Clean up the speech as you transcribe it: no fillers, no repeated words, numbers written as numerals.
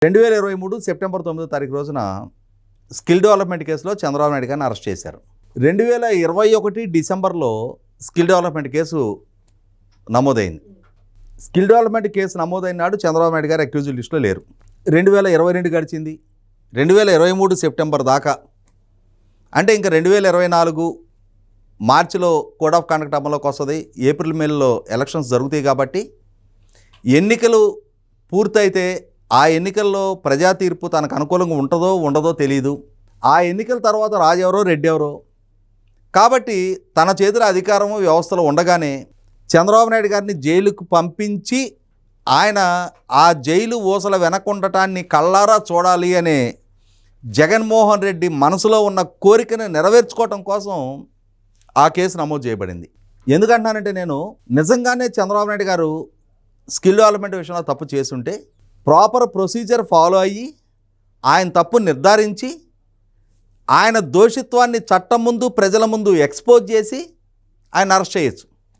2023 September 9వ తారీఖు రోజున skill development కేసులో చంద్రబాబు నాయుడు గారిని అరెస్ట్ చేశారు. 2021 డిసెంబర్లో స్కిల్ డెవలప్మెంట్ కేసు నమోదైంది. స్కిల్ డెవలప్మెంట్ కేసు నమోదైన నాడు చంద్రబాబు నాయుడు గారు అక్యూజ్డ్ లిస్టులో లేరు. 2022 గడిచింది. 2023 సెప్టెంబర్ దాకా, అంటే ఇంకా 2024 మార్చిలో కోడ్ ఆఫ్ కండక్ట్ అమల్లోకి వస్తుంది. ఏప్రిల్ మేలో ఎలక్షన్స్ జరుగుతాయి కాబట్టి ఎన్నికలు పూర్తయితే ఆ ఎన్నికల్లో ప్రజా తీర్పు తనకు అనుకూలంగా ఉంటుందో ఉండదో తెలియదు. ఆ ఎన్నికల తర్వాత రాజు ఎవరో రెడ్డి ఎవరో, కాబట్టి తన చేతుల అధికారము వ్యవస్థలో ఉండగానే చంద్రబాబు నాయుడు గారిని జైలుకు పంపించి ఆయన ఆ జైలు ఊసల వెనకుండటాన్ని కళ్ళారా చూడాలి అనే జగన్మోహన్ రెడ్డి మనసులో ఉన్న కోరికను నెరవేర్చుకోవటం కోసం ఆ కేసు నమోదు చేయబడింది. ఎందుకంటున్నానంటే, నేను నిజంగానే చంద్రబాబు నాయుడు గారు స్కిల్ డెవలప్మెంట్ విషయంలో తప్పు చేసుంటే ప్రాపర్ ప్రొసీజర్ ఫాలో అయ్యి ఆయన తప్పు నిర్ధారించి ఆయన దోషిత్వాన్ని చట్టం ముందు ప్రజల ముందు ఎక్స్పోజ్ చేసి ఆయన అరెస్ట్ చేయొచ్చు.